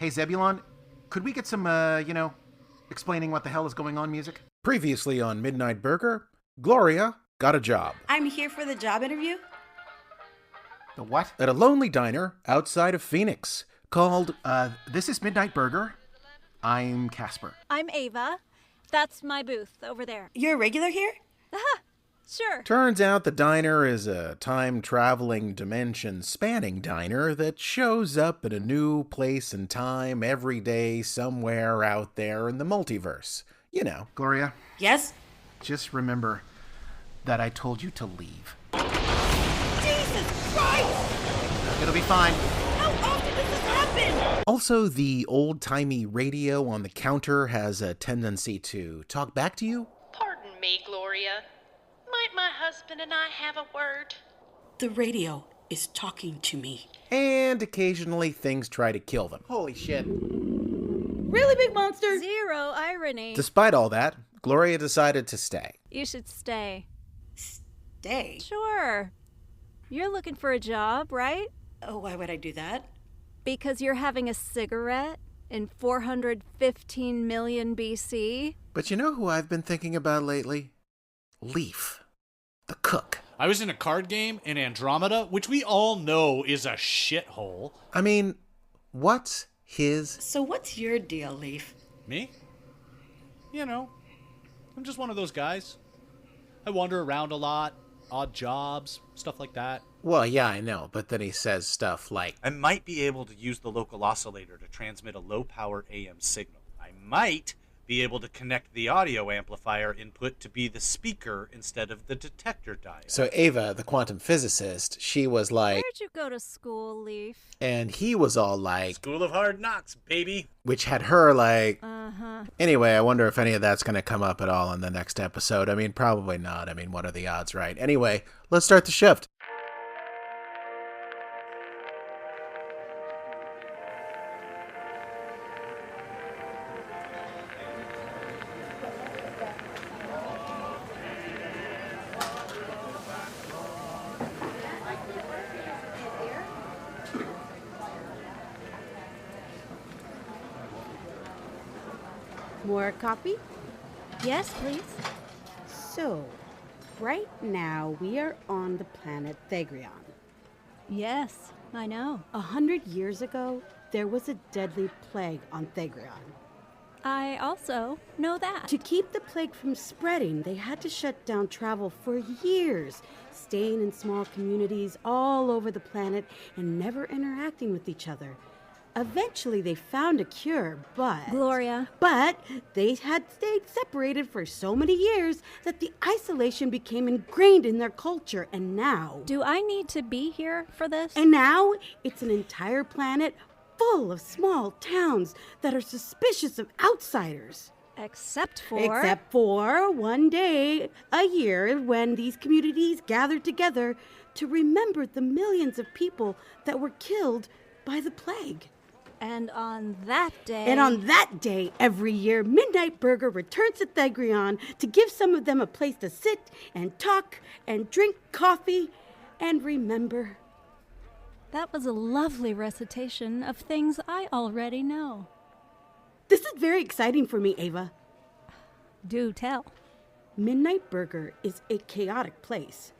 Hey, Zebulon, could we get some, explaining what the hell is going on music? Previously on Midnight Burger, Gloria got a job. I'm here for the job interview. The what? At a lonely diner outside of Phoenix called... This is Midnight Burger. I'm Caspar. I'm Ava. That's my booth over there. You're a regular here? Sure. Turns out the diner is a time-traveling, dimension-spanning diner that shows up in a new place and time every day somewhere out there in the multiverse. You know. Gloria? Yes? Just remember that I told you to leave. Jesus Christ! It'll be fine. How often does this happen? Also, the old-timey radio on the counter has a tendency to talk back to you. Pardon me, Gloria. Might my husband and I have a word? The radio is talking to me. And occasionally things try to kill them. Holy shit. Really, big monster? Zero irony. Despite all that, Gloria decided to stay. You should stay. Stay? Sure. You're looking for a job, right? Oh, why would I do that? Because you're having a cigarette in 415 million BC? But you know who I've been thinking about lately? Leif. The cook. I was in a card game in Andromeda, which we all know is a shithole. I mean, what's his... So what's your deal, Leif? Me? You know, I'm just one of those guys. I wander around a lot, odd jobs, stuff like that. Well, yeah, I know, but then he says stuff like... I might be able to use the local oscillator to transmit a low-power AM signal. I might be able to connect the audio amplifier input to be the speaker instead of the detector diode. So Ava, the quantum physicist, she was like... Where'd you go to school, Leif? And he was all like... School of Hard Knocks, baby! Which had her like... Uh-huh. Anyway, I wonder if any of that's going to come up at all in the next episode. I mean, probably not. I mean, what are the odds, right? Anyway, let's start the shift. More coffee? Yes, please. So, right now we are on the planet Thagrion. Yes, I know. 100 years ago, there was a deadly plague on Thagrion. I also know that. To keep the plague from spreading, they had to shut down travel for years, staying in small communities all over the planet and never interacting with each other. Eventually, they found a cure, but... Gloria. But they had stayed separated for so many years that the isolation became ingrained in their culture, and now... Do I need to be here for this? And now, it's an entire planet full of small towns that are suspicious of outsiders. Except for one day a year when these communities gather together to remember the millions of people that were killed by the plague. And on that day... every year, Midnight Burger returns to Thagrion to give some of them a place to sit and talk and drink coffee and remember. That was a lovely recitation of things I already know. This is very exciting for me, Ava. Do tell. Midnight Burger is a chaotic place.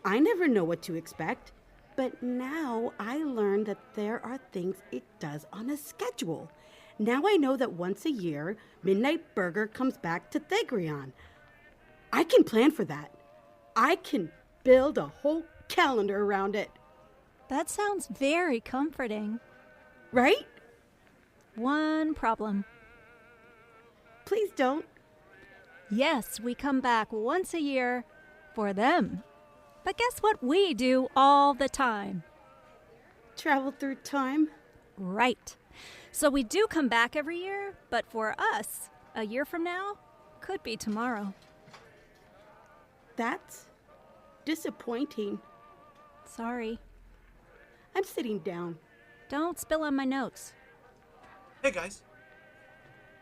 I never know what to expect. But now I learned that there are things it does on a schedule. Now I know that once a year, Midnight Burger comes back to Thagrion. I can plan for that. I can build a whole calendar around it. That sounds very comforting. Right? One problem. Please don't. Yes, we come back once a year for them. But guess what we do all the time? Travel through time? Right. So we do come back every year, but for us, a year from now, could be tomorrow. That's disappointing. Sorry. I'm sitting down. Don't spill on my notes. Hey guys.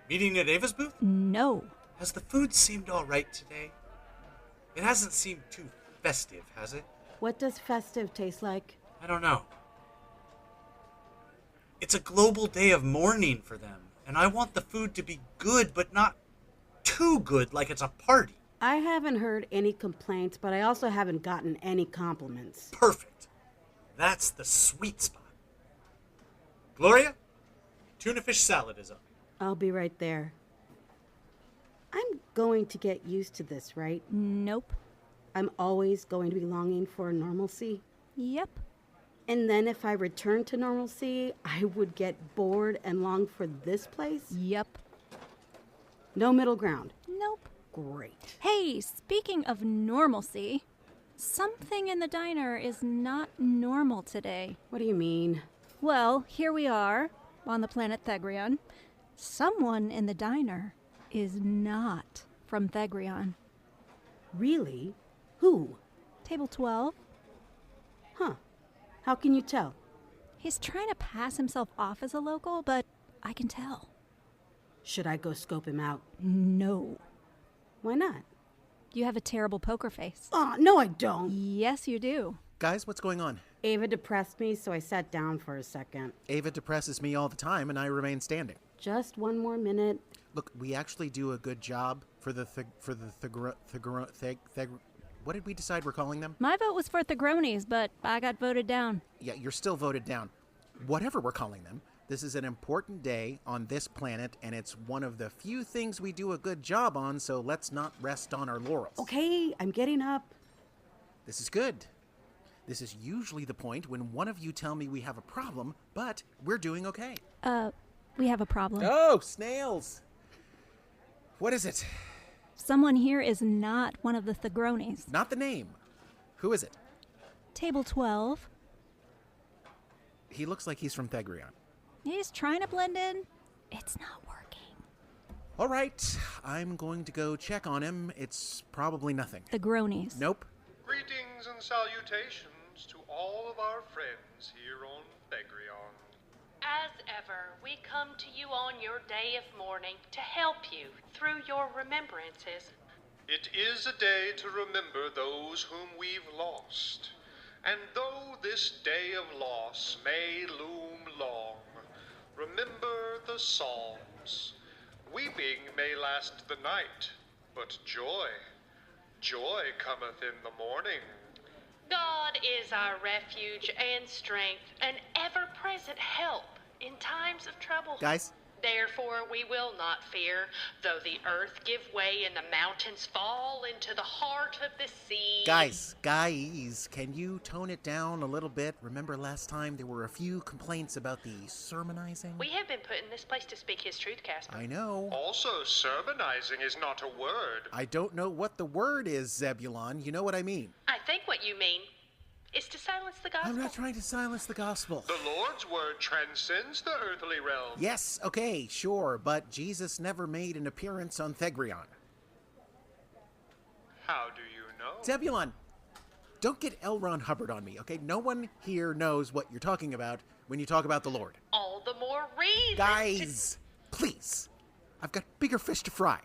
Meeting at Ava's booth? No. Has the food seemed alright today? It hasn't seemed too festive, has it? What does festive taste like? I don't know. It's a global day of mourning for them, and I want the food to be good, but not too good like it's a party. I haven't heard any complaints, but I also haven't gotten any compliments. Perfect. That's the sweet spot. Gloria, tuna fish salad is up. I'll be right there. I'm going to get used to this, right? Nope. I'm always going to be longing for normalcy. Yep. And then if I return to normalcy, I would get bored and long for this place? Yep. No middle ground. Nope. Great. Hey, speaking of normalcy, something in the diner is not normal today. What do you mean? Well, here we are on the planet Thegrion. Someone in the diner is not from Thegrion. Really? Who? Table 12. Huh. How can you tell? He's trying to pass himself off as a local, but I can tell. Should I go scope him out? No. Why not? You have a terrible poker face. Oh, no, I don't. Yes, you do. Guys, what's going on? Ava depressed me, so I sat down for a second. Ava depresses me all the time, and I remain standing. Just one more minute. Look, we actually do a good job for the what did we decide we're calling them? My vote was for Thegronis, but I got voted down. Yeah, you're still voted down. Whatever we're calling them, this is an important day on this planet, and it's one of the few things we do a good job on, so let's not rest on our laurels. Okay, I'm getting up. This is good. This is usually the point when one of you tell me we have a problem, but we're doing okay. We have a problem. Oh, snails! What is it? Someone here is not one of the Thegronis. Not the name. Who is it? Table 12. He looks like he's from Thegrion. He's trying to blend in. It's not working. All right, I'm going to go check on him. It's probably nothing. Thegronis. Nope. Greetings and salutations to all of our friends here on Thegrion. As ever, we come to you on your day of mourning to help you through your remembrances. It is a day to remember those whom we've lost. And though this day of loss may loom long, remember the Psalms. Weeping may last the night, but joy cometh in the morning. God is our refuge and strength, an ever-present help in times of trouble. Guys? Therefore we will not fear, though the earth give way and the mountains fall into the heart of the sea. Guys, can you tone it down a little bit? Remember last time there were a few complaints about the sermonizing? We have been put in this place to speak his truth, Caspar. I know. Also, sermonizing is not a word. I don't know what the word is, Zebulon. You know what I mean. I think what you mean is to silence the gospel. I'm not trying to silence the gospel. The Lord's word transcends the earthly realm. Yes, okay, sure, but Jesus never made an appearance on Thegrion. How do you know? Zebulon, don't get L. Ron Hubbard on me, okay? No one here knows what you're talking about when you talk about the Lord. All the more reason. Guys, please. I've got bigger fish to fry.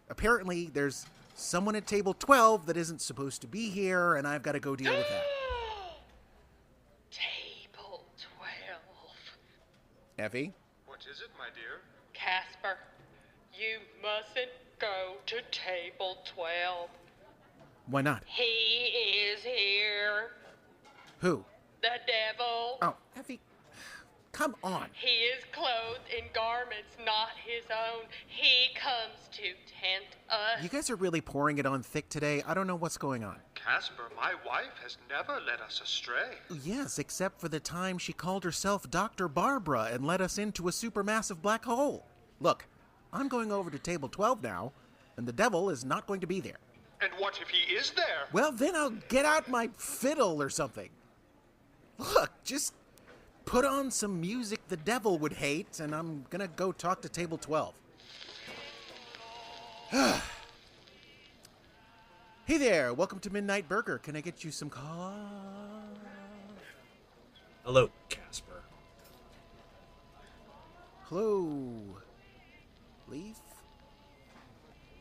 Apparently, there's someone at table 12 that isn't supposed to be here, and I've got to go deal with that. Table 12. Effie? What is it, my dear? Caspar, you mustn't go to table 12. Why not? He is here. Who? The devil. Oh, Effie, come on. He is clothed in garments not his own. He comes to tempt us. You guys are really pouring it on thick today. I don't know what's going on. Caspar, my wife has never led us astray. Yes, except for the time she called herself Dr. Barbara and led us into a supermassive black hole. Look, I'm going over to table 12 now, and the devil is not going to be there. And what if he is there? Well, then I'll get out my fiddle or something. Look, just put on some music the devil would hate, and I'm gonna go talk to table 12. Hey there, welcome to Midnight Burger. Can I get you some coffee? Hello, Caspar. Hello, Leif?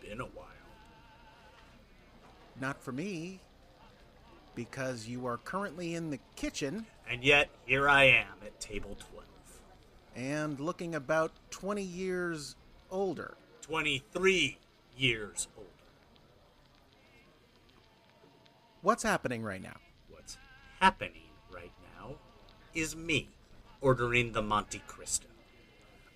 Been a while. Not for me, because you are currently in the kitchen. And yet, here I am at table 12. and looking about 20 years older. 23 years older. What's happening right now? What's happening right now is me ordering the Monte Cristo.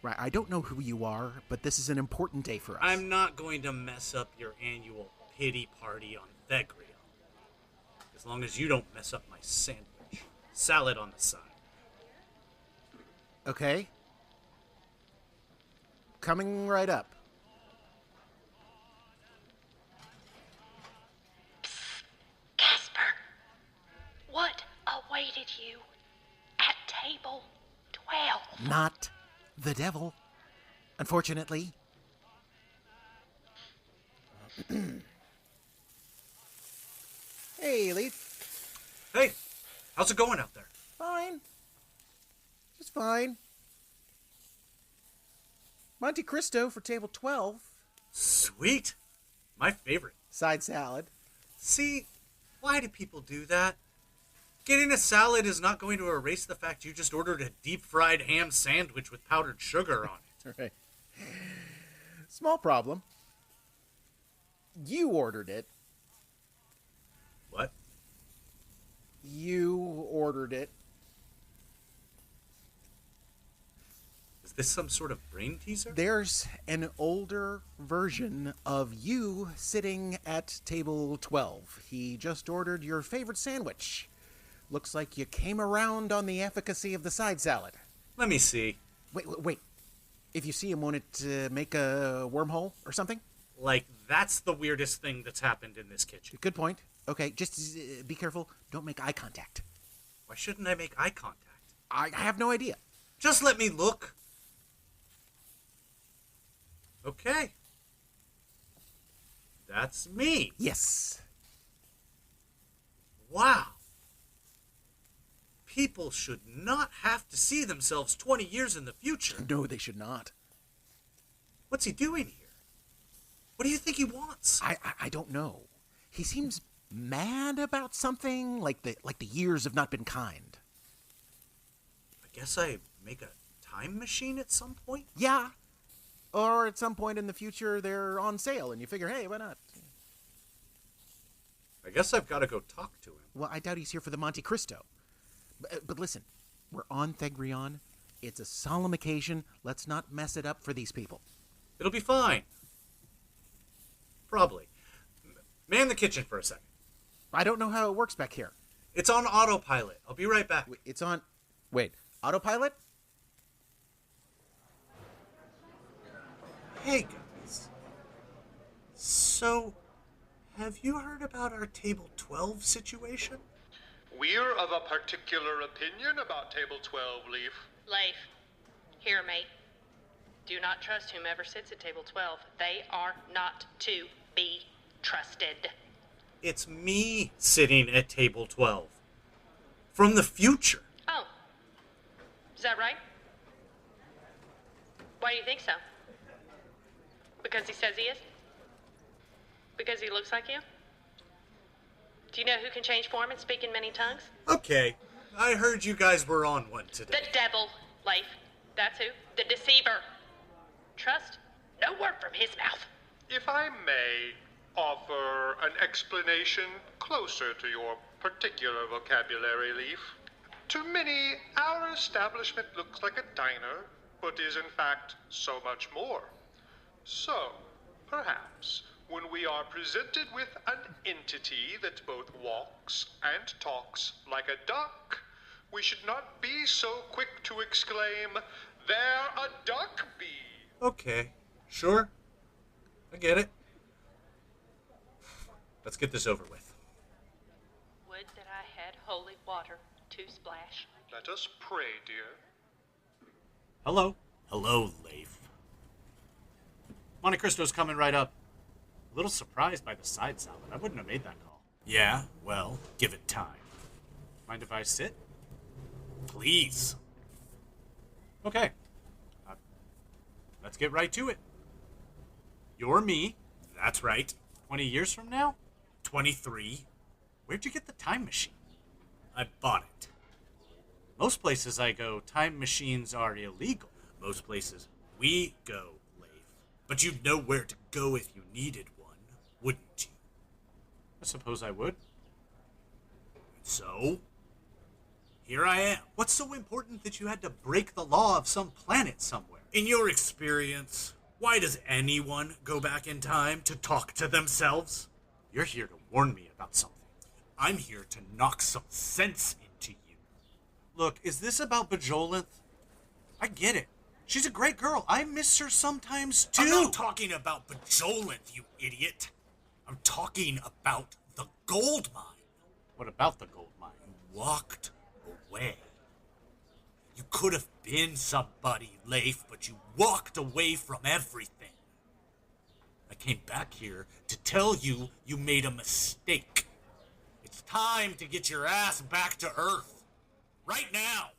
Right, I don't know who you are, but this is an important day for us. I'm not going to mess up your annual pity party on Thegrion. As long as you don't mess up my sandwich. Salad on the side. Okay. Coming right up. Caspar, what awaited you at table 12? Not the devil, unfortunately. Hey, Leif. Hey, how's it going out there? Fine. Just fine. Monte Cristo for table 12. Sweet. My favorite. Side salad. See, why do people do that? Getting a salad is not going to erase the fact you just ordered a deep-fried ham sandwich with powdered sugar on it. Right. Small problem. You ordered it. What? You ordered it. Is this some sort of brain teaser? There's an older version of you sitting at table 12. He just ordered your favorite sandwich. Looks like you came around on the efficacy of the side salad. Let me see. Wait. If you see him, won't it make a wormhole or something? Like, that's the weirdest thing that's happened in this kitchen. Good point. Okay, just be careful. Don't make eye contact. Why shouldn't I make eye contact? I have no idea. Just let me look. Okay. That's me. Yes. Wow. People should not have to see themselves 20 years in the future. No, they should not. What's he doing here? What do you think he wants? I don't know. He seems mad about something, like the years have not been kind. I guess I make a time machine at some point? Yeah. Or at some point in the future, they're on sale, and you figure, hey, why not? I guess I've got to go talk to him. Well, I doubt he's here for the Monte Cristo. But listen, we're on Thegrion. It's a solemn occasion. Let's not mess it up for these people. It'll be fine. Probably. Man the kitchen for a second. I don't know how it works back here. It's on autopilot. I'll be right back. It's on... Wait, autopilot? Hey, guys. So, have you heard about our table 12 situation? We're of a particular opinion about table 12, Leif. Leif, hear me. Do not trust whomever sits at table 12. They are not to be trusted. It's me sitting at table 12. From the future. Oh. Is that right? Why do you think so? Because he says he is? Because he looks like you? Do you know who can change form and speak in many tongues? Okay. I heard you guys were on one today. The devil, Leif. That's who. The deceiver. Trust? No word from his mouth. If I may offer an explanation closer to your particular vocabulary, Leif. To many, our establishment looks like a diner, but is in fact so much more. So, perhaps, when we are presented with an entity that both walks and talks like a duck, we should not be so quick to exclaim, "There a duck be!" Okay. Sure. I get it. Let's get this over with. Would that I had holy water to splash. Let us pray, dear. Hello. Hello, Leif. Monte Cristo's coming right up. A little surprised by the side salad. I wouldn't have made that call. Yeah, well, give it time. Mind if I sit? Please. Okay. Let's get right to it. You're me. That's right. 20 years from now? 23. Where'd you get the time machine? I bought it. Most places I go, time machines are illegal. Most places we go, Leif. But you'd know where to go if you needed one, wouldn't you? I suppose I would. So? Here I am. What's so important that you had to break the law of some planet somewhere? In your experience, why does anyone go back in time to talk to themselves? You're here to warn me about something. I'm here to knock some sense into you. Look, is this about Bajolanth? I get it. She's a great girl. I miss her sometimes, too. I'm not talking about Bajolanth, you idiot. I'm talking about the gold mine. What about the gold mine? You walked away. You could have been somebody, Leif, but you walked away from everything. I came back here to tell you you made a mistake. It's time to get your ass back to Earth. Right now.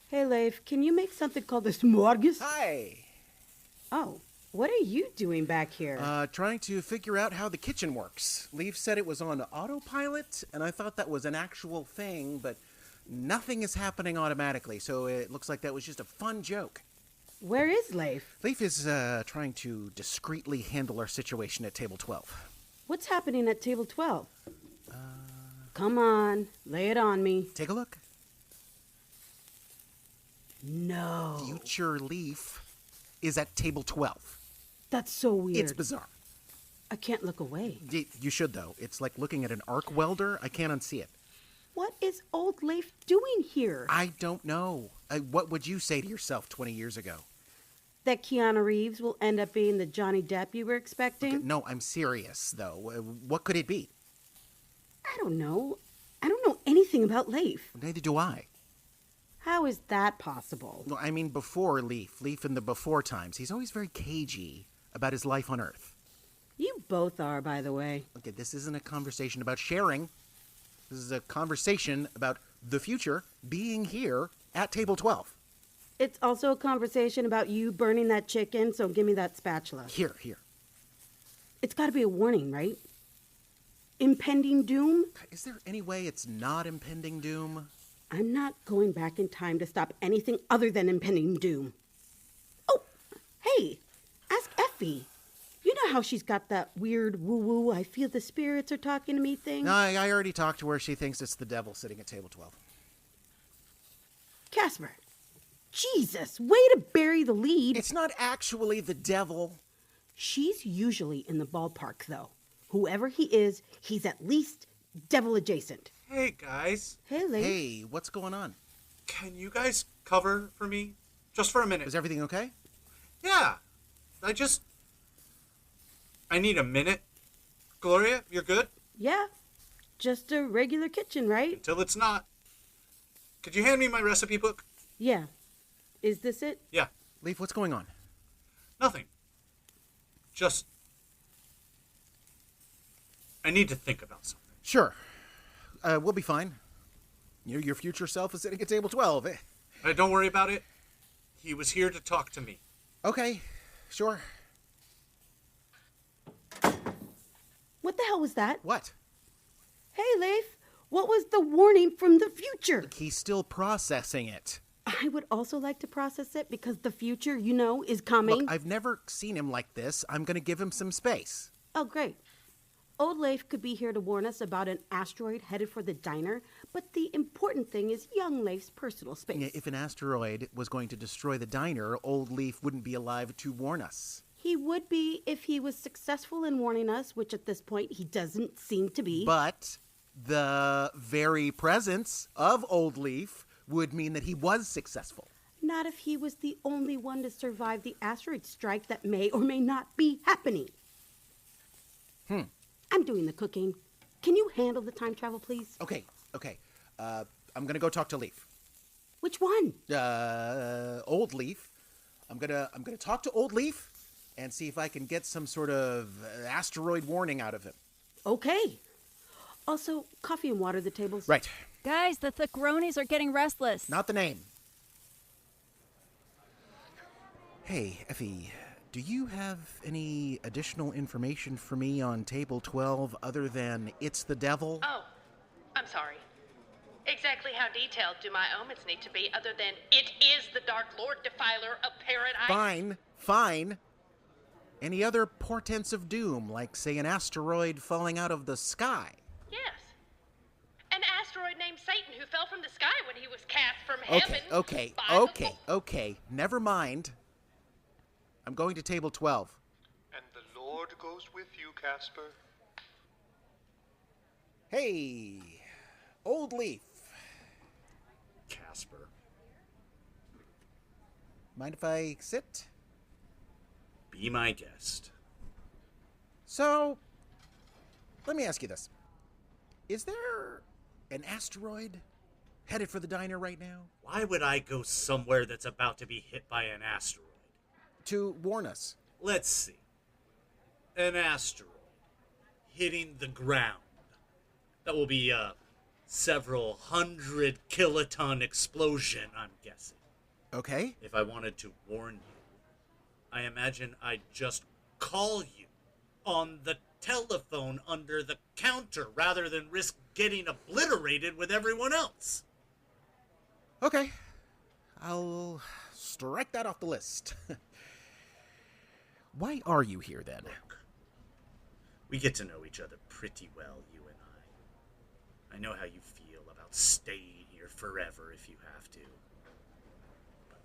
Hey, Leif, can you make something called the s'morgas? Hi. Oh, what are you doing back here? Trying to figure out how the kitchen works. Leif said it was on autopilot, and I thought that was an actual thing, but nothing is happening automatically, so it looks like that was just a fun joke. Where is Leif? Leif is trying to discreetly handle our situation at table 12. What's happening at table 12? Come on, lay it on me. Take a look. No. Future Leif is at table 12. That's so weird. It's bizarre. I can't look away. You should, though. It's like looking at an arc welder. I can't unsee it. What is old Leif doing here? I don't know. What would you say to yourself 20 years ago? That Keanu Reeves will end up being the Johnny Depp you were expecting? Okay, no, I'm serious, though. What could it be? I don't know. I don't know anything about Leif. Neither do I. How is that possible? Well, I mean, before Leif in the before times, he's always very cagey about his life on Earth. You both are, by the way. Okay, this isn't a conversation about sharing. This is a conversation about the future being here at table 12. It's also a conversation about you burning that chicken, so give me that spatula. Here. It's got to be a warning, right? Impending doom? Is there any way it's not impending doom? I'm not going back in time to stop anything other than impending doom. Oh, hey, ask Effie. You know how she's got that weird woo-woo, I feel the spirits are talking to me thing? No, I already talked to her. She thinks it's the devil sitting at table 12. Caspar, Jesus, way to bury the lead. It's not actually the devil. She's usually in the ballpark, though. Whoever he is, he's at least devil adjacent. Hey, guys. Hey, Leif. Hey, what's going on? Can you guys cover for me? Just for a minute. Is everything okay? Yeah. I need a minute. Gloria, you're good? Yeah, just a regular kitchen, right? Until it's not. Could you hand me my recipe book? Yeah. Is this it? Yeah. Leif, what's going on? Nothing. Just... I need to think about something. Sure. We'll be fine. Your future self is sitting at table 12. Don't worry about it. He was here to talk to me. Okay, sure. What the hell was that? What? Hey, Leif, what was the warning from the future? He's still processing it. I would also like to process it because the future, you know, is coming. Look, I've never seen him like this. I'm going to give him some space. Oh, great. Old Leif could be here to warn us about an asteroid headed for the diner, but the important thing is young Leif's personal space. If an asteroid was going to destroy the diner, old Leif wouldn't be alive to warn us. He would be if he was successful in warning us, which at this point he doesn't seem to be. But the very presence of old Leif would mean that he was successful. Not if he was the only one to survive the asteroid strike that may or may not be happening. I'm doing the cooking. Can you handle the time travel, please? Okay. I'm going to go talk to Leif. Which one? Old Leif. I'm gonna talk to old Leif and see if I can get some sort of asteroid warning out of him. Okay. Also, coffee and water the tables. Right. Guys, the Thacronis are getting restless. Not the name. Hey, Effie, do you have any additional information for me on table 12 other than it's the devil? Oh, I'm sorry. Exactly how detailed do my omens need to be other than it is the Dark Lord Defiler of Paradise? Fine. Any other portents of doom, like, say, an asteroid falling out of the sky? Yes. An asteroid named Satan who fell from the sky when he was cast from heaven. Okay. Never mind. I'm going to table 12. And the Lord goes with you, Caspar. Hey, old Leif. Caspar. Mind if I sit? Be my guest. So, let me ask you this. Is there an asteroid headed for the diner right now? Why would I go somewhere that's about to be hit by an asteroid? To warn us. Let's see. An asteroid hitting the ground. That will be a several 100 kiloton explosion, I'm guessing. Okay. If I wanted to warn you, I imagine I'd just call you on the telephone under the counter rather than risk getting obliterated with everyone else. Okay. I'll strike that off the list. Why are you here, then? Look, we get to know each other pretty well, you and I. I know how you feel about staying here forever if you have to. But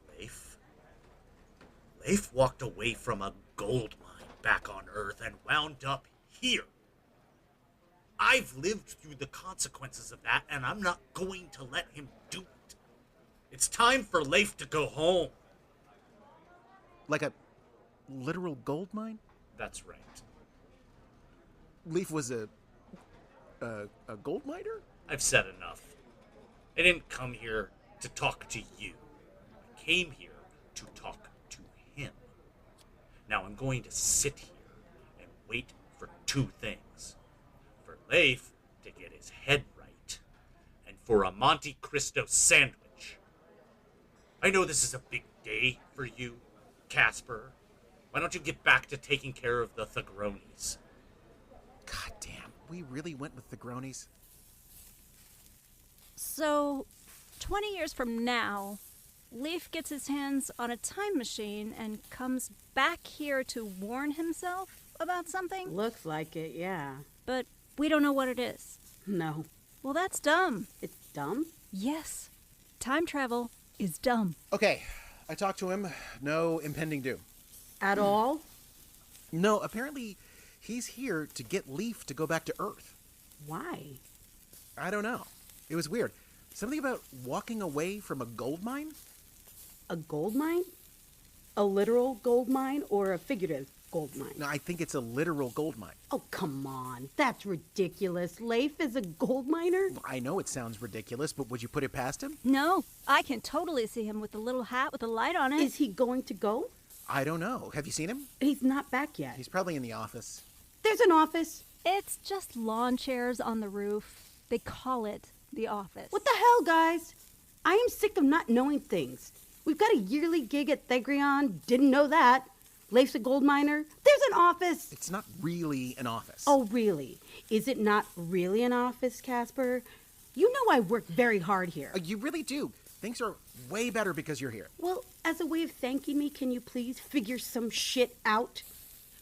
Leif walked away from a gold mine back on Earth and wound up here. I've lived through the consequences of that, and I'm not going to let him do it. It's time for Leif to go home. Like a literal gold mine? That's right. Leif was a gold miner? I've said enough. I didn't come here to talk to you. I came here to talk to him. Now I'm going to sit here and wait for two things. For Leif to get his head right, and for a Monte Cristo sandwich. I know this is a big day for you, Caspar. Why don't you get back to taking care of the Thagronis? God damn, we really went with the Gronies. So, 20 years from now, Leif gets his hands on a time machine and comes back here to warn himself about something? Looks like it, yeah. But we don't know what it is. No. Well, that's dumb. It's dumb? Yes. Time travel is dumb. Okay, I talked to him. No impending doom. At all? No, apparently he's here to get Leif to go back to Earth. Why? I don't know. It was weird. Something about walking away from a gold mine? A gold mine? A literal gold mine or a figurative gold mine? No, I think it's a literal gold mine. Oh, come on. That's ridiculous. Leif is a gold miner? I know it sounds ridiculous, but would you put it past him? No, I can totally see him with the little hat with the light on it. Is he going to go? I don't know. Have you seen him? He's not back yet. He's probably in the office. There's an office. It's just lawn chairs on the roof. They call it the office. What the hell, guys? I am sick of not knowing things. We've got a yearly gig at Thegrion. Didn't know that. Leif's a gold miner. There's an office. It's not really an office. Oh, really? Is it not really an office, Caspar? You know I work very hard here. You really do. Things are way better because you're here. Well, as a way of thanking me, can you please figure some shit out?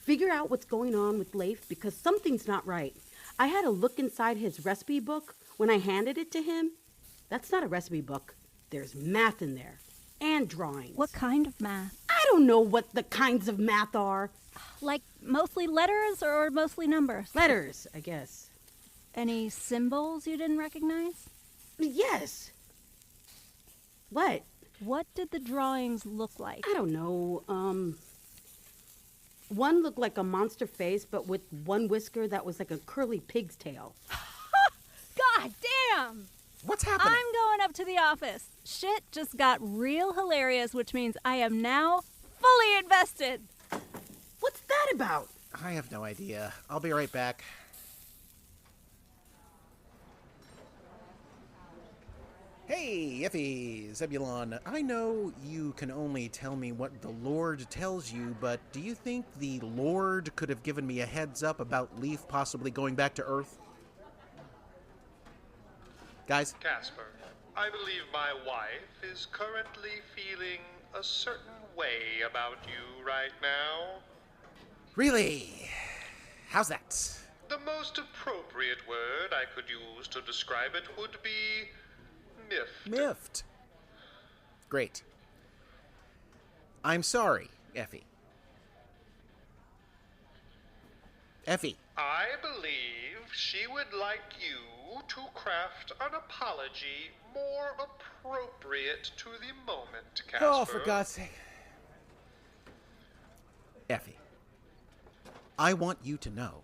Figure out what's going on with Leif because something's not right. I had a look inside his recipe book when I handed it to him. That's not a recipe book. There's math in there. And drawings. What kind of math? I don't know what the kinds of math are. Like mostly letters or mostly numbers? Letters, I guess. Any symbols you didn't recognize? Yes. What? What did the drawings look like? I don't know. One looked like a monster face, but with one whisker that was like a curly pig's tail. God damn! What's happening? I'm going up to the office. Shit just got real hilarious, which means I am now fully invested. What's that about? I have no idea. I'll be right back. Hey, Effie, Zebulon. I know you can only tell me what the Lord tells you, but do you think the Lord could have given me a heads up about Leif possibly going back to Earth? Guys? Caspar, I believe my wife is currently feeling a certain way about you right now. Really? How's that? The most appropriate word I could use to describe it would be miffed. Miffed. Great. I'm sorry, Effie. Effie. I believe she would like you to craft an apology more appropriate to the moment, Caspar. Oh, for God's sake. Effie, I want you to know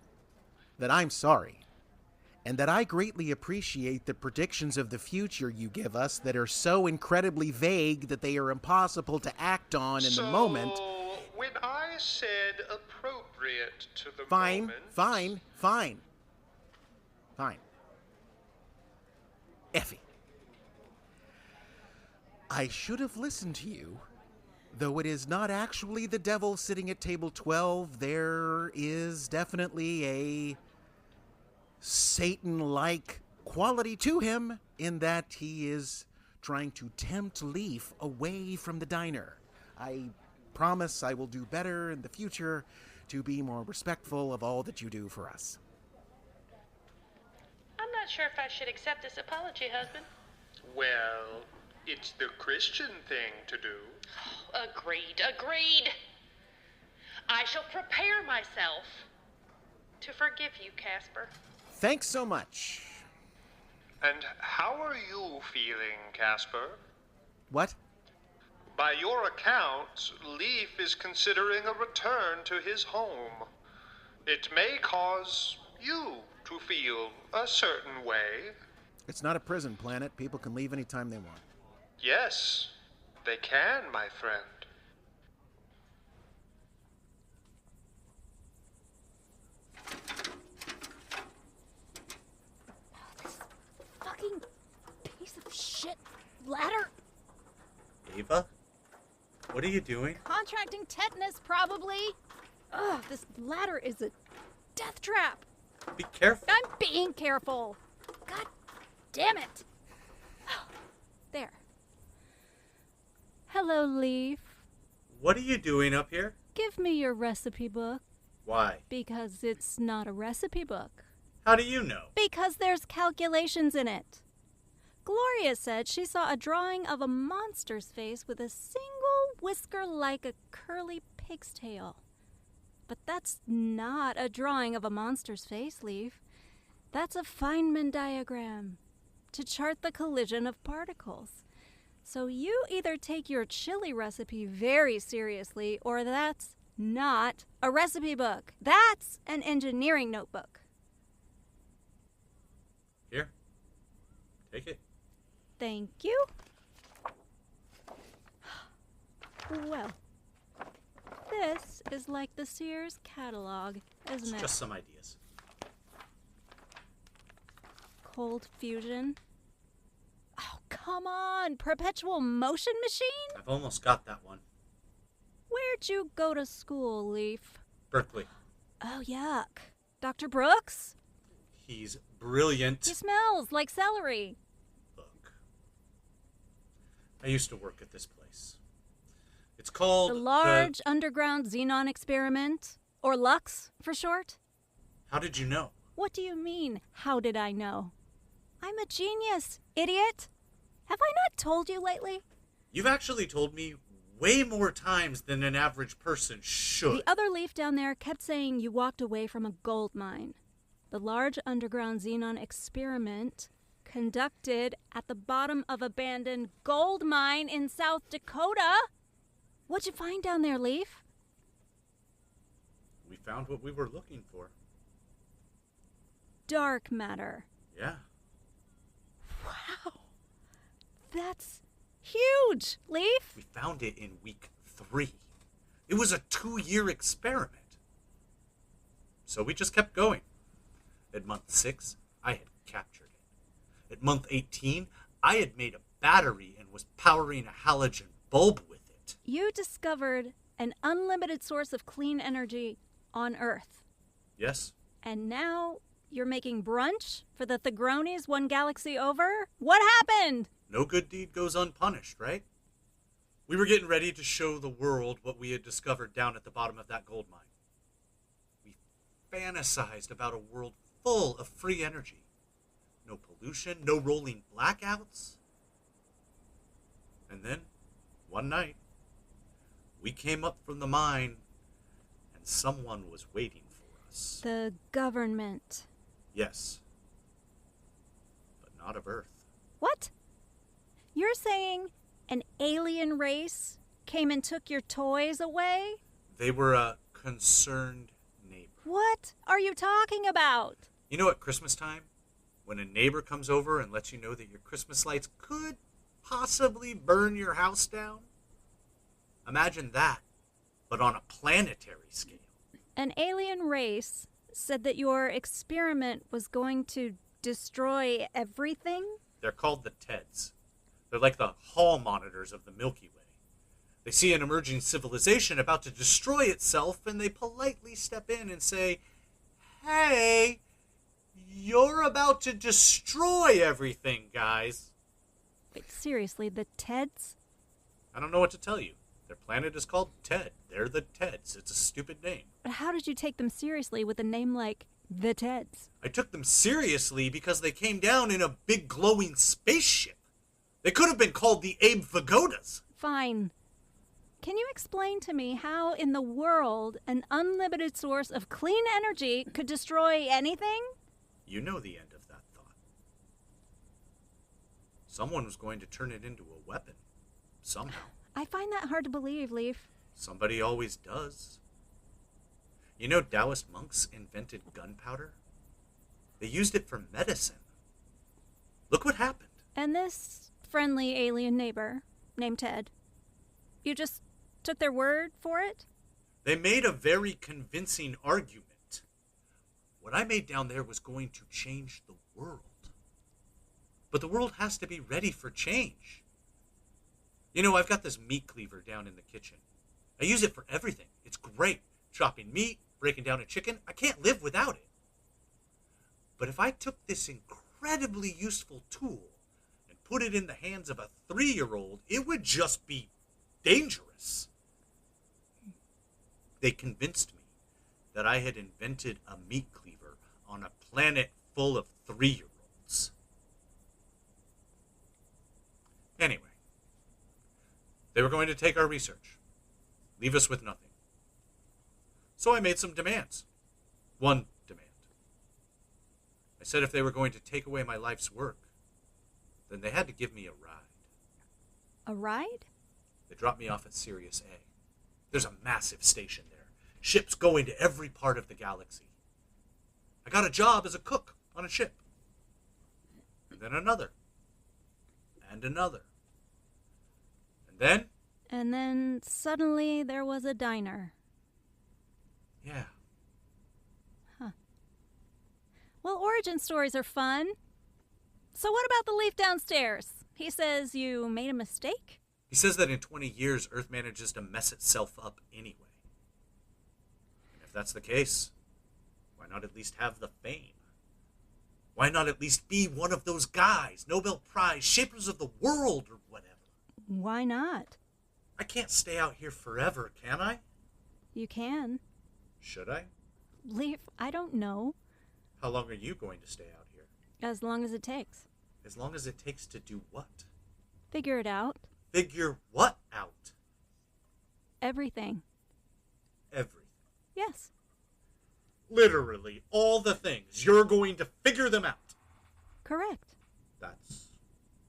that I'm sorry, and that I greatly appreciate the predictions of the future you give us that are so incredibly vague that they are impossible to act on in the moment. So, when I said appropriate to the Fine. Effie, I should have listened to you. Though it is not actually the devil sitting at table 12, there is definitely a Satan-like quality to him in that he is trying to tempt Leif away from the diner. I promise I will do better in the future to be more respectful of all that you do for us. I'm not sure if I should accept this apology, husband. Well, it's the Christian thing to do. Agreed. I shall prepare myself to forgive you, Caspar. Thanks so much. And how are you feeling, Caspar? What? By your account, Leif is considering a return to his home. It may cause you to feel a certain way. It's not a prison planet. People can leave anytime they want. Yes, they can, my friend. Fucking piece of shit ladder. Ava? What are you doing? Contracting tetanus, probably. Ugh, this ladder is a death trap. Be careful. I'm being careful. God damn it. There. Hello, Leif. What are you doing up here? Give me your recipe book. Why? Because it's not a recipe book. How do you know? Because there's calculations in it. Gloria said she saw a drawing of a monster's face with a single whisker like a curly pig's tail. But that's not a drawing of a monster's face, Leif. That's a Feynman diagram to chart the collision of particles. So you either take your chili recipe very seriously, or that's not a recipe book. That's an engineering notebook. Here. Take it. Thank you. Well, this is like the Sears catalog, isn't it? Just some ideas. Cold fusion. Oh, come on. Perpetual motion machine? I've almost got that one. Where'd you go to school, Leif? Berkeley. Oh, yuck. Dr. Brooks? He's brilliant. He smells like celery. Look. I used to work at this place. It's called The Large Underground Xenon Experiment, or LUX for short. How did you know? What do you mean, how did I know? I'm a genius, idiot. Have I not told you lately? You've actually told me way more times than an average person should. The other Leif down there kept saying you walked away from a gold mine. The Large Underground Xenon Experiment conducted at the bottom of abandoned gold mine in South Dakota. What'd you find down there, Leif? We found what we were looking for. Dark matter. Yeah. Wow. That's huge, Leif. We found it in week 3. It was a 2-year experiment. So we just kept going. At month 6, I had captured it. At month 18, I had made a battery and was powering a halogen bulb with it. You discovered an unlimited source of clean energy on Earth. Yes. And now you're making brunch for the Thigronis one galaxy over? What happened? no good deed goes unpunished, right? We were getting ready to show the world what we had discovered down at the bottom of that gold mine. We fantasized about a world full of free energy. No pollution, no rolling blackouts. And then, one night, we came up from the mine, and someone was waiting for us. The government. Yes. But not of Earth. What? You're saying an alien race came and took your toys away? They were a concerned neighbor. What are you talking about? You know, at Christmas time, when a neighbor comes over and lets you know that your Christmas lights could possibly burn your house down? Imagine that, but on a planetary scale. An alien race said that your experiment was going to destroy everything? They're called the TEDs. They're like the hall monitors of the Milky Way. They see an emerging civilization about to destroy itself, and they politely step in and say, "Hey, you're about to destroy everything, guys." Wait, seriously, the TEDs? I don't know what to tell you. Their planet is called TED. They're the TEDs. It's a stupid name. But how did you take them seriously with a name like the TEDs? I took them seriously because they came down in a big glowing spaceship. They could have been called the Abe Vigodas. Fine. Can you explain to me how in the world an unlimited source of clean energy could destroy anything? You know the end of that thought. Someone was going to turn it into a weapon. Somehow. I find that hard to believe, Leif. Somebody always does. You know Taoist monks invented gunpowder? They used it for medicine. Look what happened. And this friendly alien neighbor named Ted, you just took their word for it? They made a very convincing argument. What I made down there was going to change the world. But the world has to be ready for change. You know, I've got this meat cleaver down in the kitchen. I use it for everything. It's great. Chopping meat, breaking down a chicken. I can't live without it. But if I took this incredibly useful tool and put it in the hands of a 3-year-old, it would just be dangerous. They convinced me that I had invented a meat cleaver on a planet full of 3-year-olds. Anyway, they were going to take our research, leave us with nothing. So I made some demands. One demand. I said if they were going to take away my life's work, then they had to give me a ride. A ride? They dropped me off at Sirius A. There's a massive station there. Ships going to every part of the galaxy. I got a job as a cook on a ship. And then another. And another. And then suddenly there was a diner. Yeah. Huh. Well, origin stories are fun. So what about the Leif downstairs? He says you made a mistake? He says that in 20 years, Earth manages to mess itself up anyway. And if that's the case, why not at least have the fame? Why not at least be one of those guys, Nobel Prize, shapers of the world or whatever? Why not? I can't stay out here forever, can I? You can. Should I? Leif, I don't know. How long are you going to stay out here? As long as it takes. As long as it takes to do what? Figure it out. Figure what out? Everything. Everything. Yes. Literally all the things. You're going to figure them out. Correct. That's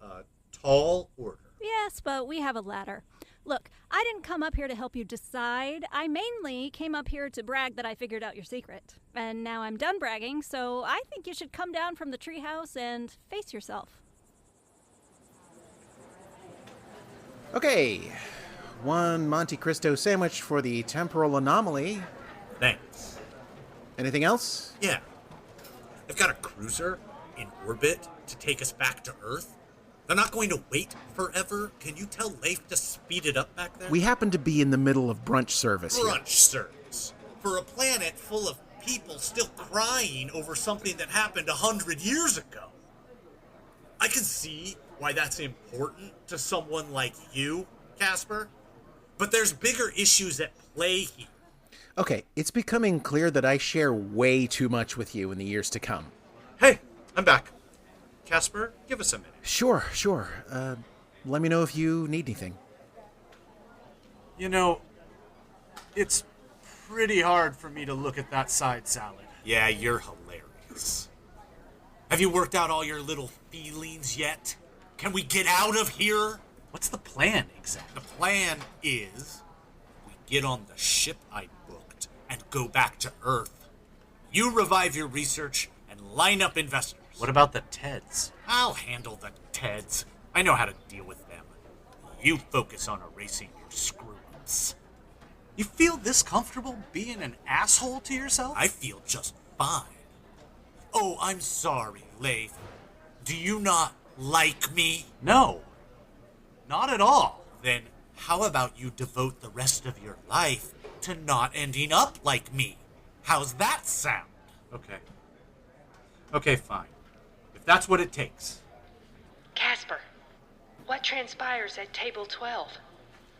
a tall order. Yes, but we have a ladder. Look, I didn't come up here to help you decide. I mainly came up here to brag that I figured out your secret. And now I'm done bragging, so I think you should come down from the treehouse and face yourself. Okay, one Monte Cristo sandwich for the temporal anomaly. Thanks. Anything else? Yeah. I've got a cruiser in orbit to take us back to Earth. They're not going to wait forever. Can you tell Leif to speed it up back there? We happen to be in the middle of brunch service here. Brunch service. For a planet full of people still crying over something that happened 100 years ago. I can see why that's important to someone like you, Caspar. But there's bigger issues at play here. Okay, it's becoming clear that I share way too much with you in the years to come. Hey, I'm back. Caspar, give us a minute. Sure. Let me know if you need anything. You know, it's pretty hard for me to look at that side salad. Yeah, you're hilarious. Have you worked out all your little feelings yet? Can we get out of here? What's the plan exactly? The plan is we get on the ship I booked and go back to Earth. You revive your research and line up investors. What about the Teds? I'll handle the Teds. I know how to deal with them. You focus on erasing your screw-ups. You feel this comfortable being an asshole to yourself? I feel just fine. Oh, I'm sorry, Leif. Do you not like me? No. Not at all. Then how about you devote the rest of your life to not ending up like me? How's that sound? Okay, fine. If that's what it takes. Caspar, what transpires at table 12?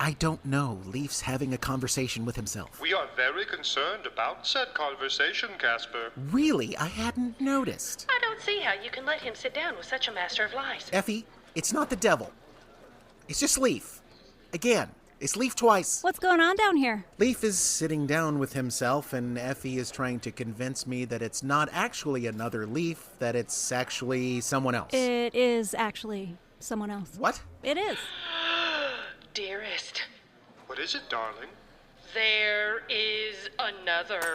I don't know. Leif's having a conversation with himself. We are very concerned about said conversation, Caspar. Really? I hadn't noticed. I don't see how you can let him sit down with such a master of lies. Effie, it's not the devil. It's just Leif. Again, it's Leif twice. What's going on down here? Leif is sitting down with himself, and Effie is trying to convince me that it's not actually another Leif, that it's actually someone else. It is actually someone else. What? It is. Dearest, What is it, darling? there is another.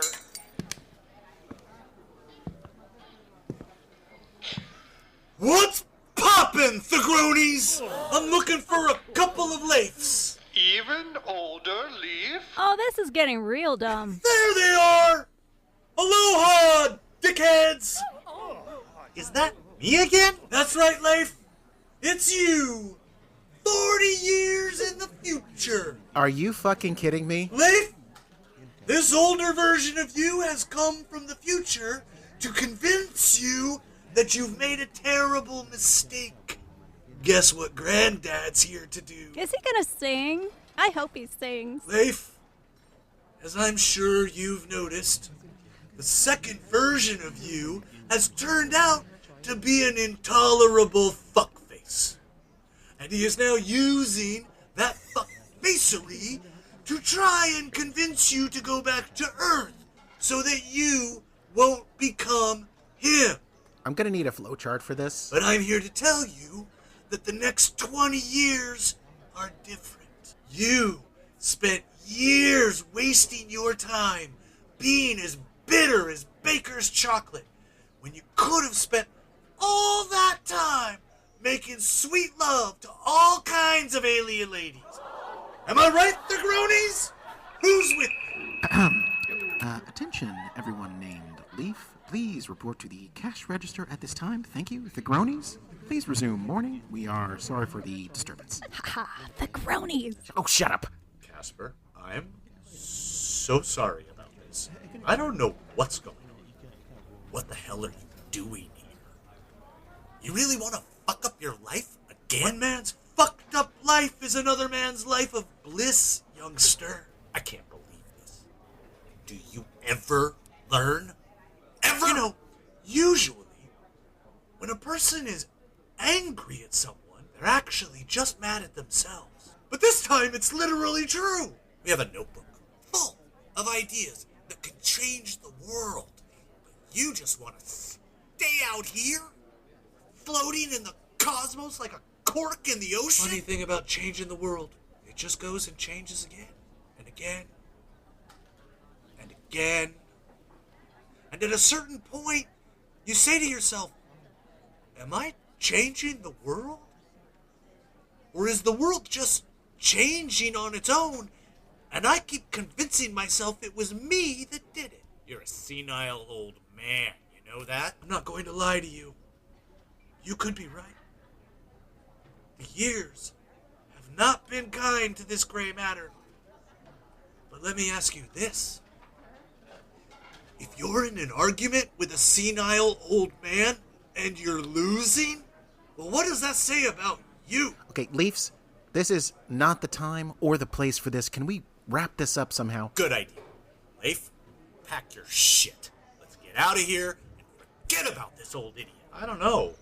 What's poppin', Thigronies? I'm looking for a couple of Leifs. Even older, Leif? Oh, this is getting real dumb. There they are! Aloha, dickheads! Is that me again? That's right, Leif. It's you. 40 years in the future. Are you fucking kidding me? Leif, this older version of you has come from the future to convince you that you've made a terrible mistake. Guess what Granddad's here to do? Is he gonna sing? I hope he sings. Leif, as I'm sure you've noticed, the second version of you has turned out to be an intolerable fuckface. And he is now using that fuckfacery to try and convince you to go back to Earth so that you won't become him. I'm gonna need a flowchart for this. But I'm here to tell you that the next 20 years are different. You spent years wasting your time being as bitter as baker's chocolate when you could have spent all that time making sweet love to all kinds of alien ladies. Am I right, Thigronies? Who's with me? Attention, everyone named Leif. Please report to the cash register at this time. Thank you. Thigronies, please resume morning. We are sorry for the disturbance. Ha! The cronies. Oh, shut up. Caspar, I'm so sorry about this. I don't know what's going on. What the hell are you doing here? You really want to fuck up your life again? One man's fucked up life is another man's life of bliss, youngster. I can't believe this. Do you ever learn? Ever? You know, usually, when a person is angry at someone, they're actually just mad at themselves. But this time, it's literally true. We have a notebook full of ideas that can change the world. But you just want to stay out here, floating in the cosmos like a cork in the ocean? Funny thing about changing the world, it just goes and changes again, and again, and again. And at a certain point, you say to yourself, am I changing the world? Or is the world just changing on its own, and I keep convincing myself it was me that did it? You're a senile old man, you know that? I'm not going to lie to you. You could be right. The years have not been kind to this gray matter. But let me ask you this. If you're in an argument with a senile old man and you're losing, Well, what does that say about you? Okay, Leifs, this is not the time or the place for this. Can we wrap this up somehow? Good idea. Leif, pack your shit. Let's get out of here and forget about this old idiot. I don't know.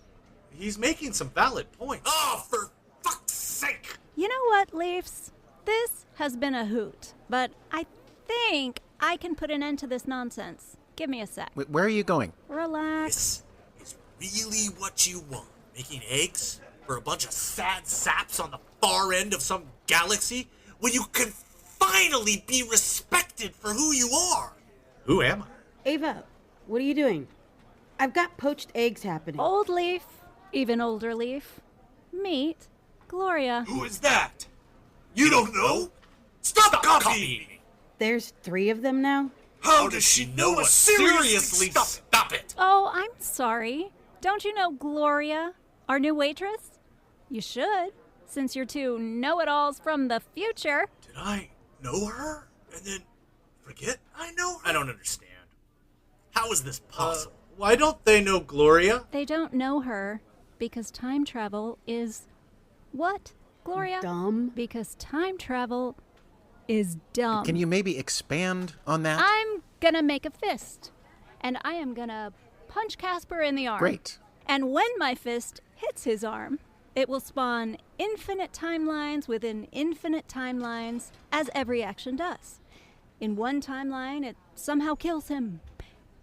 He's making some valid points. Oh, for fuck's sake! You know what, Leifs? This has been a hoot, but I think I can put an end to this nonsense. Give me a sec. Wait, where are you going? Relax. This is really what you want? Making eggs for a bunch of sad saps on the far end of some galaxy when you can finally be respected for who you are? Who am I? Ava, what are you doing? I've got poached eggs happening. Old Leif, even older Leif. Meet Gloria. Who is that? You don't know? Stop copying me! There's 3 of them now? How does she know us? Seriously, stop it! Oh, I'm sorry. Don't you know Gloria, our new waitress? You should, since you're 2 know-it-alls from the future. Did I know her? And then forget I know her? I don't understand. How is this possible? Why don't they know Gloria? They don't know her because time travel is... What, Gloria? Dumb. Because time travel is dumb. Can you maybe expand on that? I'm gonna make a fist, and I am gonna punch Caspar in the arm. Great. And when my fist hits his arm, it will spawn infinite timelines within infinite timelines, as every action does. In one timeline, it somehow kills him.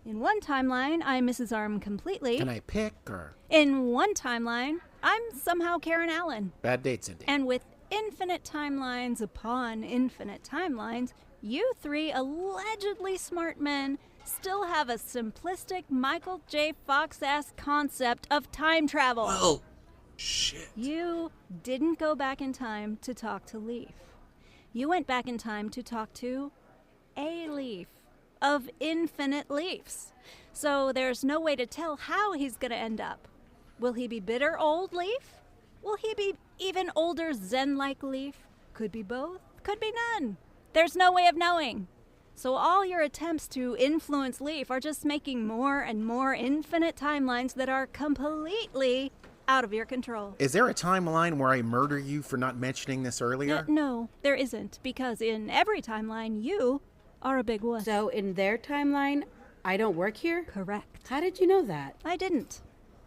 In one timeline, I miss his arm completely. Can I pick or... In one timeline, I'm somehow Karen Allen. Bad date, Cindy. And with infinite timelines upon infinite timelines, you 3 allegedly smart men still have a simplistic Michael J. Fox-ass concept of time travel. Well, shit. You didn't go back in time to talk to Leif. You went back in time to talk to a Leif of infinite Leifs. So there's no way to tell how he's going to end up. Will he be bitter old Leif? Will he be even older Zen-like Leif? Could be both, could be none. There's no way of knowing. So all your attempts to influence Leif are just making more and more infinite timelines that are completely out of your control. Is there a timeline where I murder you for not mentioning this earlier? No, there isn't, because in every timeline, you are a big wuss. So in their timeline, I don't work here? Correct. How did you know that? I didn't.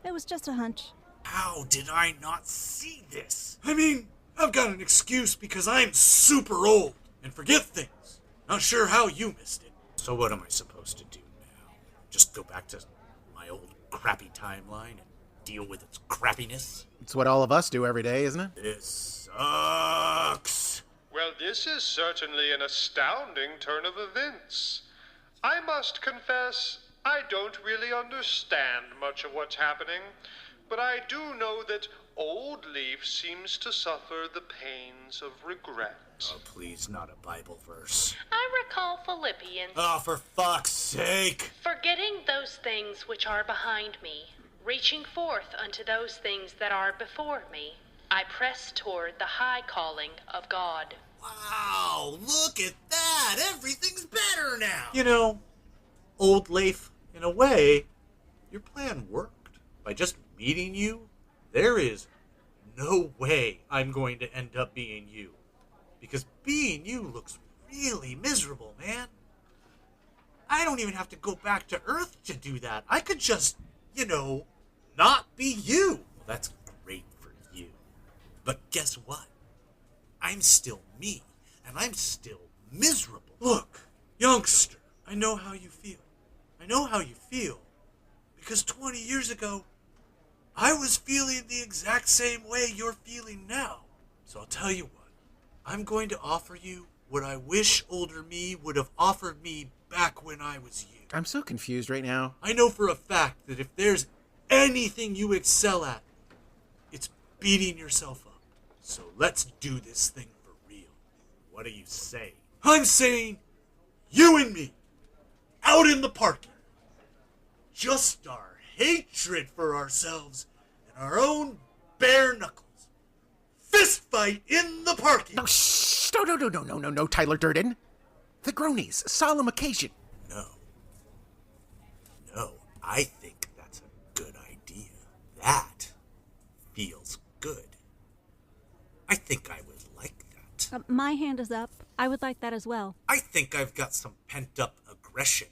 It was just a hunch. How did I not see this? I mean, I've got an excuse because I'm super old and forget things. Not sure how you missed it. So what am I supposed to do now? Just go back to my old crappy timeline and deal with its crappiness? It's what all of us do every day, isn't it? This sucks. Well, this is certainly an astounding turn of events. I must confess, I don't really understand much of what's happening, but I do know that old Leif seems to suffer the pains of regret. Oh, please, not a Bible verse. I recall Philippians. Oh, for fuck's sake! Forgetting those things which are behind me, reaching forth unto those things that are before me, I press toward the high calling of God. Wow, look at that! Everything's better now! You know, old Leif, in a way, your plan worked. By just meeting you, there is no way I'm going to end up being you. Because being you looks really miserable, man. I don't even have to go back to Earth to do that. I could just, not be you. Well, that's great for you. But guess what? I'm still me, and I'm still miserable. Look, youngster, I know how you feel. I know how you feel. Because 20 years ago, I was feeling the exact same way you're feeling now. So I'll tell you what. I'm going to offer you what I wish older me would have offered me back when I was you. I'm so confused right now. I know for a fact that if there's anything you excel at, it's beating yourself up. So let's do this thing for real. What do you say? I'm saying, you and me, out in the parking. Just our hatred for ourselves and our own bare knuckles. Fist fight in the parking. No, shh! No, Tyler Durden. The Gronies, solemn occasion. No, I think that's a good idea. That feels good. I think I would like that. My hand is up. I would like that as well. I think I've got some pent-up aggression.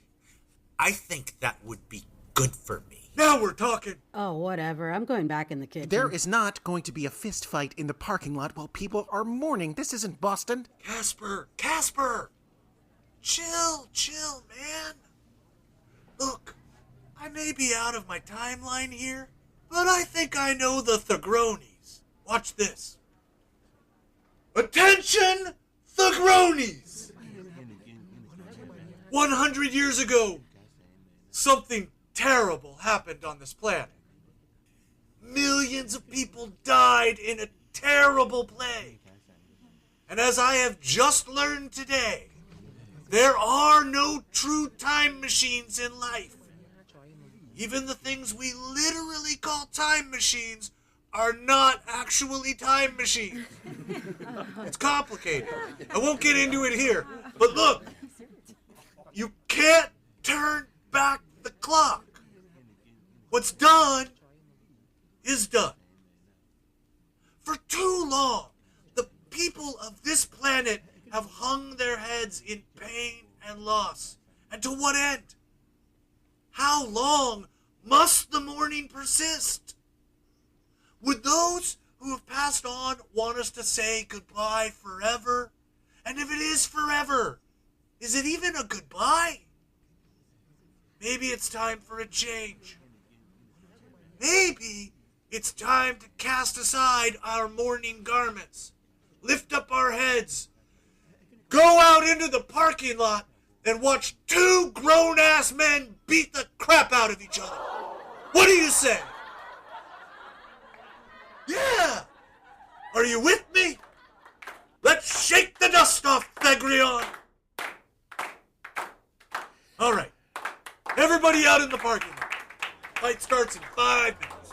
I think that would be good for me. Now we're talking. Oh, whatever. I'm going back in the kitchen. There is not going to be a fist fight in the parking lot while people are mourning. This isn't Boston. Caspar! Chill, man. Look, I may be out of my timeline here, but I think I know the Thagronies. Watch this. Attention, Thagronies! 100 years ago, something terrible happened on this planet. Millions of people died in a terrible plague. And as I have just learned today, there are no true time machines in life. Even the things we literally call time machines are not actually time machines. It's complicated. I won't get into it here. But look, you can't turn back the clock. What's done is done. For too long, the people of this planet have hung their heads in pain and loss. And to what end? How long must the mourning persist? Would those who have passed on want us to say goodbye forever? And if it is forever, is it even a goodbye? Maybe it's time for a change. Maybe it's time to cast aside our mourning garments, lift up our heads, go out into the parking lot, and watch two grown-ass men beat the crap out of each other. What do you say? Yeah! Are you with me? Let's shake the dust off, Thagrion! All right. Everybody out in the parking lot. Fight starts in 5 minutes.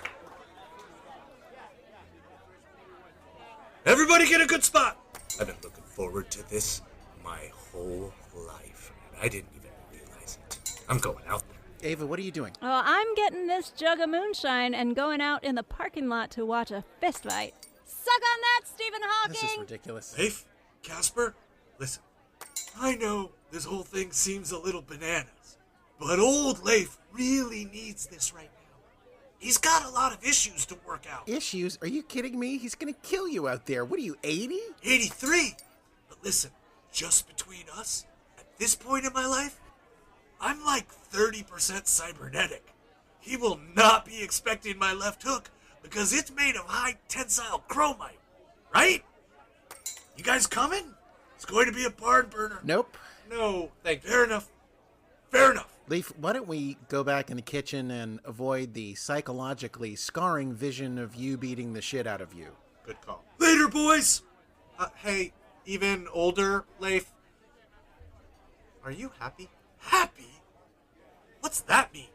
Everybody get a good spot. I've been looking forward to this my whole life, and I didn't even realize it. I'm going out there. Ava, what are you doing? Oh, I'm getting this jug of moonshine and going out in the parking lot to watch a fist fight. Suck on that, Stephen Hawking! This is ridiculous. Leif, Caspar, listen. I know this whole thing seems a little bananas, but old Leif really needs this right now. He's got a lot of issues to work out. Issues? Are you kidding me? He's gonna kill you out there. What are you, 80? 83! But listen, just between us, at this point in my life, I'm like 30% cybernetic. He will not be expecting my left hook because it's made of high tensile chromite, right? You guys coming? It's going to be a barn burner. Nope. No, thank you. Fair enough. Fair enough. Leif, why don't we go back in the kitchen and avoid the psychologically scarring vision of you beating the shit out of you? Good call. Later, boys! Hey, even older, Leif. Are you happy? Happy? What's that mean?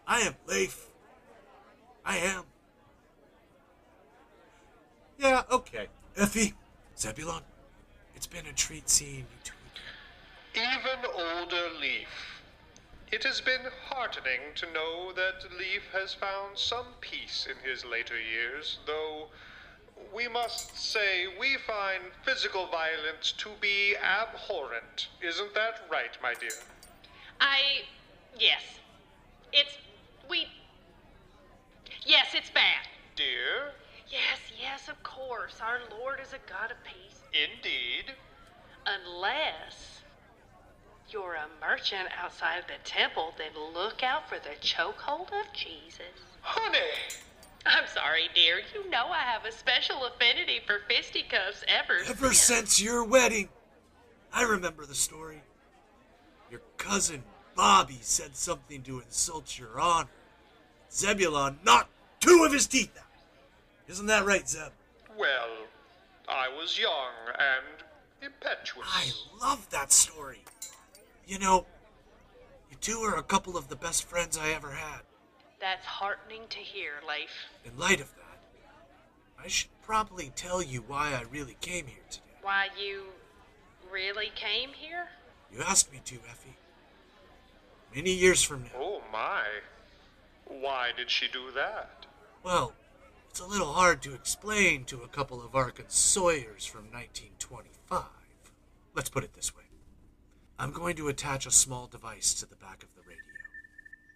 I am Leif. I am. Yeah, okay. Effie, Zebulon, it's been a treat seeing you two. Even older Leif. It has been heartening to know that Leif has found some peace in his later years, though we must say we find physical violence to be abhorrent. Isn't that right, my dear? Yes. Yes, it's bad. Dear? Yes, of course. Our Lord is a God of peace. Indeed. Unless you're a merchant outside of the temple, then look out for the chokehold of Jesus. Honey! I'm sorry, dear. You know I have a special affinity for fisticuffs Ever since your wedding. I remember the story. Your cousin Bobby said something to insult your honor. Zebulon knocked 2 of his teeth out. Isn't that right, Zeb? Well, I was young and impetuous. I love that story. You know, you two are a couple of the best friends I ever had. That's heartening to hear, Leif. In light of that, I should probably tell you why I really came here today. Why you really came here? You asked me to, Effie. Many years from now. Oh, my. Why did she do that? Well, it's a little hard to explain to a couple of Arkansasers from 1925. Let's put it this way. I'm going to attach a small device to the back of the radio.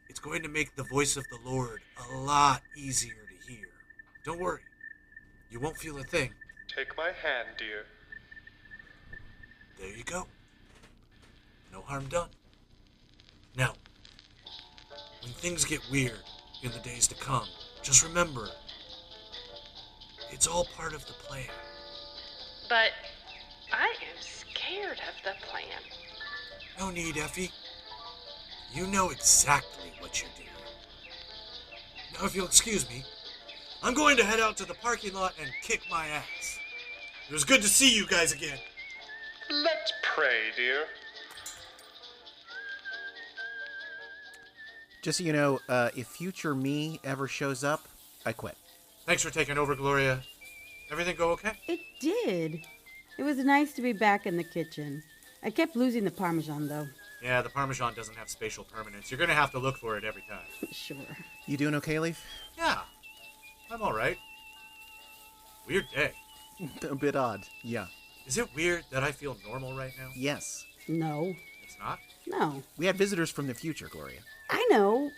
It's going to make the voice of the Lord a lot easier to hear. Don't worry. You won't feel a thing. Take my hand, dear. There you go. No harm done. Now, when things get weird in the days to come, just remember, it's all part of the plan. But I am scared of the plan. No need, Effie. You know exactly what you're doing. Now, if you'll excuse me, I'm going to head out to the parking lot and kick my ass. It was good to see you guys again. Let's pray, dear. Just so you know, if future me ever shows up, I quit. Thanks for taking over, Gloria. Everything go okay? It did. It was nice to be back in the kitchen. I kept losing the Parmesan, though. Yeah, the Parmesan doesn't have spatial permanence. You're going to have to look for it every time. Sure. You doing okay, Leif? Yeah, I'm all right. Weird day. A bit odd, yeah. Is it weird that I feel normal right now? Yes. No. It's not? No. We had visitors from the future, Gloria. I know.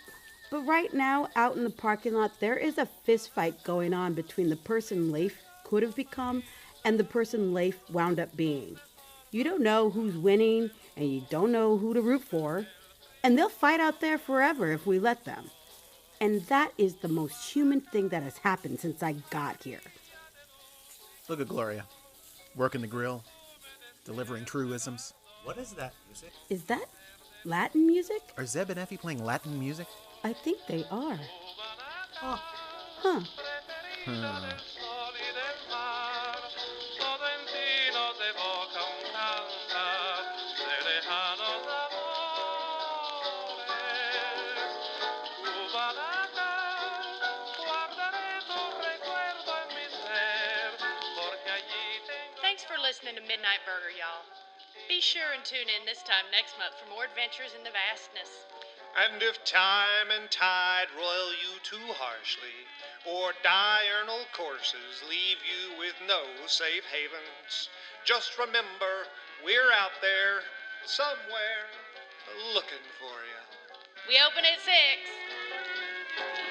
But right now, out in the parking lot, there is a fist fight going on between the person Leif could have become and the person Leif wound up being. You don't know who's winning, and you don't know who to root for. And they'll fight out there forever if we let them. And that is the most human thing that has happened since I got here. Look at Gloria. Working the grill. Delivering truisms. What is that music? Is that Latin music? Are Zeb and Effie playing Latin music? I think they are. Oh. Huh. Thanks for listening to Midnight Burger, y'all. Be sure and tune in this time next month for more adventures in the vastness. And if time and tide roil you too harshly, or diurnal courses leave you with no safe havens, just remember, we're out there, somewhere, looking for you. We open at 6.